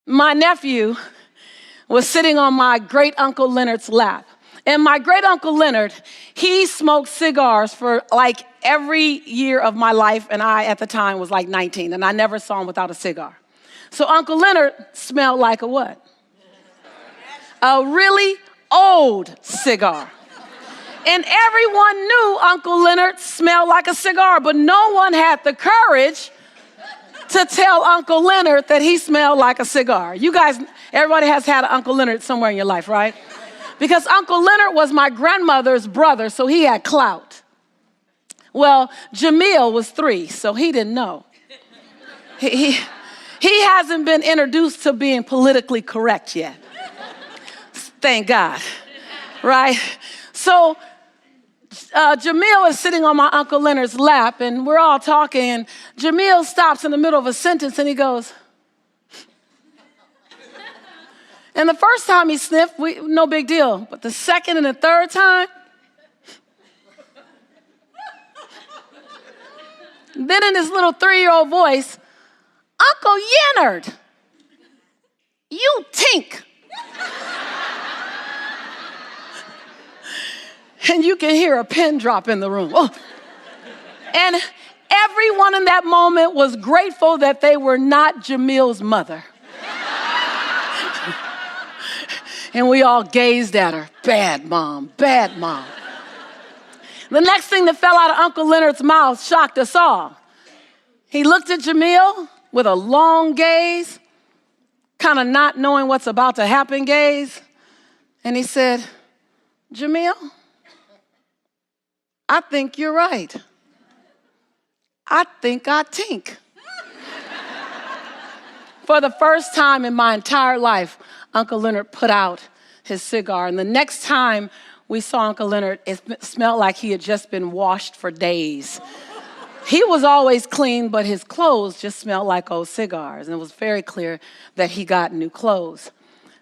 My nephew was sitting on my great Uncle Leonard's lap. And my great Uncle Leonard, he smoked cigars for like every year of my life. And I, at the time, was like 19. And I never saw him without a cigar. So Uncle Leonard smelled like a what? A really old cigar. And everyone knew Uncle Leonard smelled like a cigar, but no one had the courage to tell Uncle Leonard that he smelled like a cigar. You guys, everybody has had an Uncle Leonard somewhere in your life, right? Because Uncle Leonard was my grandmother's brother, so he had clout. Well, Jamil was 3, so he didn't know. He hasn't been introduced to being politically correct yet. Thank God, right? So Jamil is sitting on my Uncle Leonard's lap, and we're all talking, and Jamil stops in the middle of a sentence, and he goes, and the first time he sniffed, no big deal. But the second and the third time, then in his little 3-year-old voice, Uncle Leonard, you tink. And you can hear a pin drop in the room. Oh. And everyone in that moment was grateful that they were not Jamil's mother. And we all gazed at her. Bad mom, bad mom. The next thing that fell out of Uncle Leonard's mouth shocked us all. He looked at Jamil with a long gaze, kind of not knowing what's about to happen gaze. And he said, Jamil, I think you're right. I think I tink. For the first time in my entire life, Uncle Leonard put out his cigar. And the next time we saw Uncle Leonard, it smelled like he had just been washed for days. He was always clean, but his clothes just smelled like old cigars. And it was very clear that he got new clothes.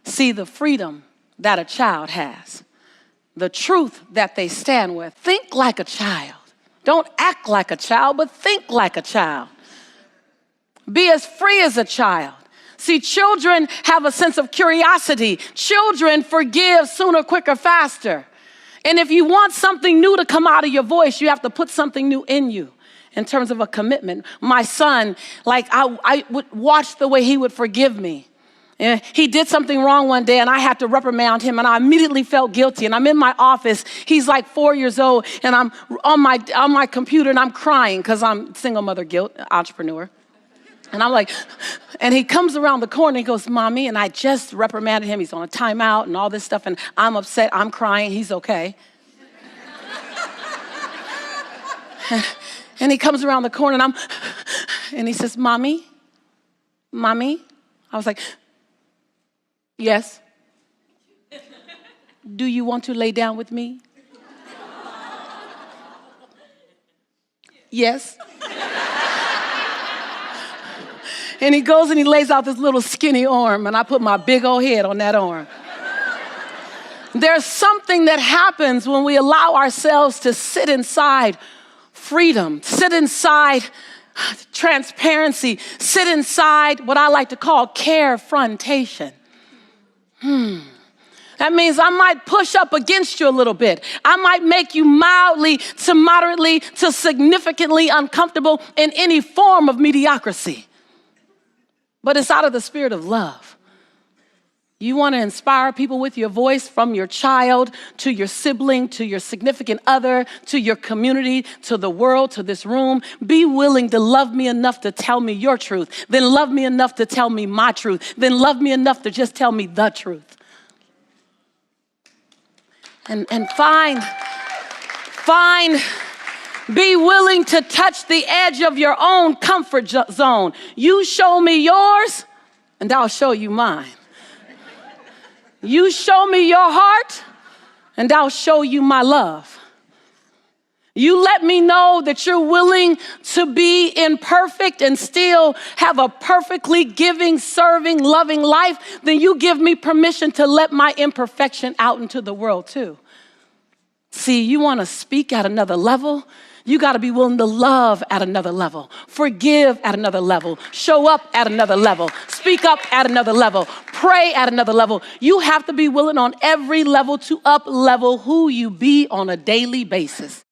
See the freedom that a child has, the truth that they stand with. Think like a child. Don't act like a child, but think like a child. Be as free as a child. See, children have a sense of curiosity. Children forgive sooner, quicker, faster. And if you want something new to come out of your voice, you have to put something new in you in terms of a commitment. My son, I would watch the way he would forgive me. And he did something wrong one day, and I had to reprimand him, and I immediately felt guilty. And I'm in my office. He's like 4 years old, and I'm on my computer, and I'm crying because I'm single mother guilt, entrepreneur. And I'm like, and he comes around the corner, and he goes, Mommy, and I just reprimanded him. He's on a timeout and all this stuff, and I'm upset. I'm crying. He's okay. And he comes around the corner, and he says, Mommy. I was like, yes. Do you want to lay down with me? Yes. And he goes and he lays out this little skinny arm, and I put my big old head on that arm. There's something that happens when we allow ourselves to sit inside freedom, sit inside transparency, sit inside what I like to call carefrontation. That means I might push up against you a little bit. I might make you mildly to moderately to significantly uncomfortable in any form of mediocrity. But it's out of the spirit of love. You want to inspire people with your voice, from your child to your sibling, to your significant other, to your community, to the world, to this room. Be willing to love me enough to tell me your truth. Then love me enough to tell me my truth. Then love me enough to just tell me the truth. And be willing to touch the edge of your own comfort zone. You show me yours, and I'll show you mine. You show me your heart, and I'll show you my love. You let me know that you're willing to be imperfect and still have a perfectly giving, serving, loving life, then you give me permission to let my imperfection out into the world too. See, you want to speak at another level? You got to be willing to love at another level, forgive at another level, show up at another level, speak up at another level, pray at another level. You have to be willing on every level to up level who you be on a daily basis.